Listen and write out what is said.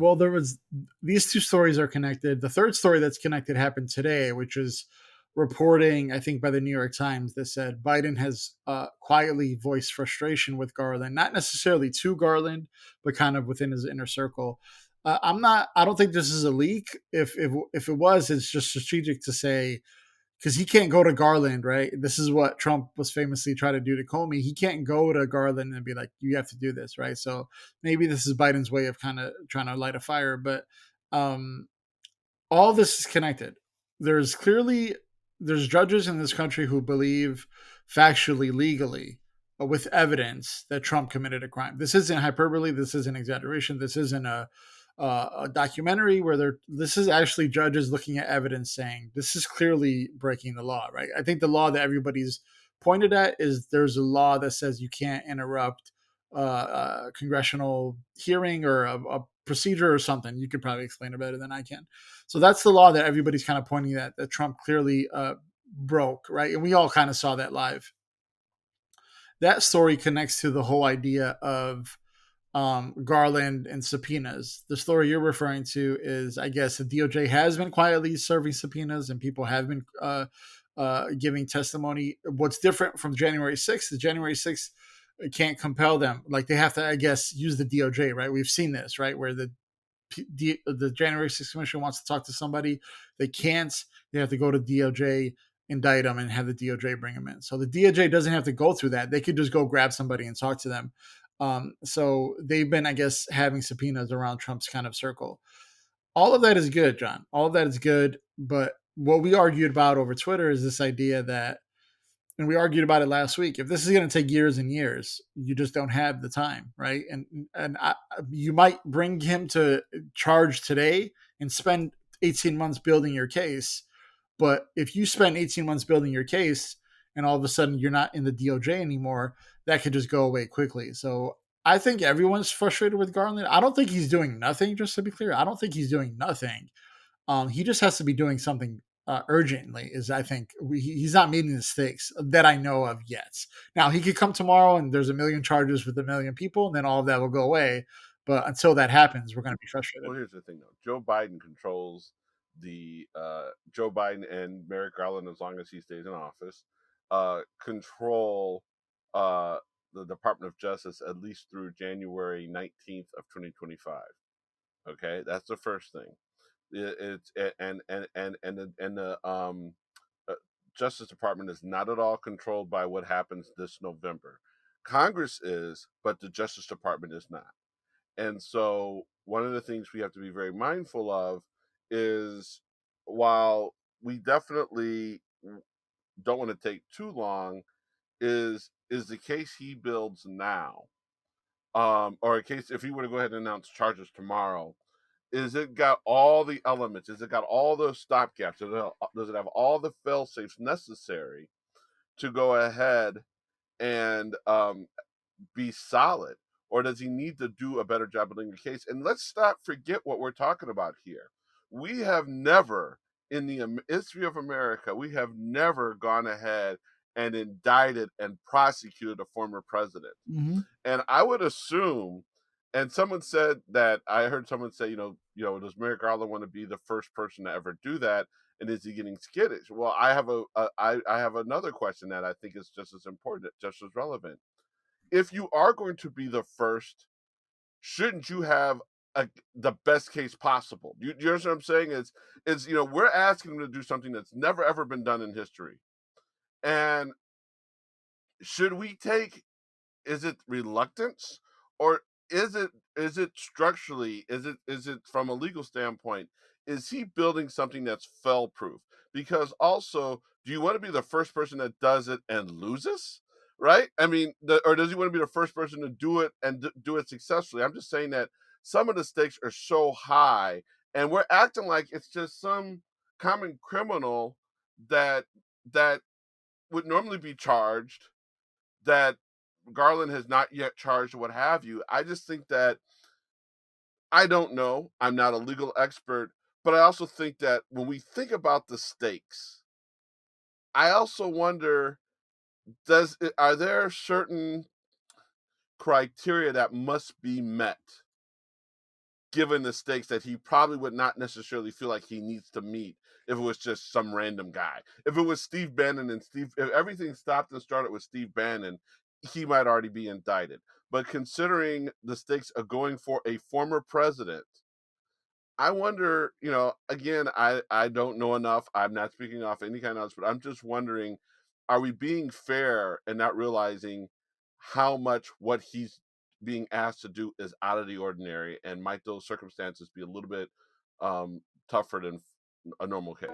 well, there was these two stories are connected. The third story that's connected happened today, which is reporting, I think, by the New York Times that said Biden has quietly voiced frustration with Garland, not necessarily to Garland, but kind of within his inner circle. I'm not. I don't think this is a leak. If it was, it's just strategic to say because he can't go to Garland, right? This is what Trump was famously trying to do to Comey. He can't go to Garland and be like, "You have to do this," right? So maybe this is Biden's way of kind of trying to light a fire, but um, all this is connected. There's clearly there's judges in this country who believe factually, legally, with evidence that Trump committed a crime. This isn't hyperbole. This isn't exaggeration. This isn't a documentary where this is actually judges looking at evidence saying this is clearly breaking the law, right? I think the law that everybody's pointed at is there's a law that says you can't interrupt a congressional hearing or a procedure or something. You could probably explain it better than I can. So that's the law that everybody's kind of pointing at that Trump clearly broke, right? And we all kind of saw that live. That story connects to the whole idea of Garland and subpoenas. The story you're referring to is, I guess, the DOJ has been quietly serving subpoenas and people have been giving testimony. What's different from January 6th is January 6th can't compel them. Like they have to, I guess, use the DOJ, right? We've seen this, right? Where the January 6th Commission wants to talk to somebody, they can't. They have to go to DOJ, indict them, and have the DOJ bring them in. So the DOJ doesn't have to go through that. They could just go grab somebody and talk to them. So they've been, I guess, having subpoenas around Trump's kind of circle. All of that is good, John. All of that is good. But what we argued about over Twitter is this idea that, and we argued about it last week. If this is going to take years and years, you just don't have the time, right? And you might bring him to charge today and spend 18 months building your case. But if you spend 18 months building your case and all of a sudden you're not in the DOJ anymore, that could just go away quickly. So I think everyone's frustrated with Garland. I don't think he's doing nothing, just to be clear. I don't think he's doing nothing. He just has to be doing something urgently. Is I think he's not meeting the stakes that I know of yet. Now he could come tomorrow and there's a million charges with a million people, and then all of that will go away. But until that happens, we're going to be frustrated. Well, here's the thing, though. Joe Biden controls Joe Biden and Merrick Garland, as long as he stays in office, control the Department of Justice at least through January 19th of 2025. Okay, that's the first thing. It's and the Justice Department is not at all controlled by what happens this November. Congress is, but the Justice Department is not. And so one of the things we have to be very mindful of is, while we definitely don't want to take too long, is the case he builds now, or a case if he were to go ahead and announce charges tomorrow, is it got all the elements? Is it got all those stopgaps? Does it have all the fail safes necessary to go ahead and be solid? Or does he need to do a better job building the case? And let's not forget what we're talking about here. We have never, in the history of America, we have never gone ahead and indicted and prosecuted a former president. Mm-hmm. And I would assume, and someone said that, I heard someone say, does Merrick Garland want to be the first person to ever do that? And is he getting skittish? Well, I have another question that I think is just as important, just as relevant. If you are going to be the first, shouldn't you have the best case possible? You understand what I'm saying? We're asking them to do something that's never ever been done in history, and should we take? Is it reluctance, or is it structurally? Is it from a legal standpoint? Is he building something that's fail proof? Because also, do you want to be the first person that does it and loses? Right? I mean, or does he want to be the first person to do it and do it successfully? I'm just saying that some of the stakes are so high, and we're acting like it's just some common criminal that would normally be charged, that Garland has not yet charged, or what have you. I just think that, I don't know. I'm not a legal expert, but I also think that when we think about the stakes, I also wonder, are there certain criteria that must be met given the stakes that he probably would not necessarily feel like he needs to meet if it was just some random guy. If it was Steve Bannon and if everything stopped and started with Steve Bannon, he might already be indicted. But considering the stakes of going for a former president, I wonder, again, I don't know enough. I'm not speaking off any kind of else, but I'm just wondering, are we being fair and not realizing how much what he's being asked to do is out of the ordinary, and might those circumstances be a little bit tougher than a normal case?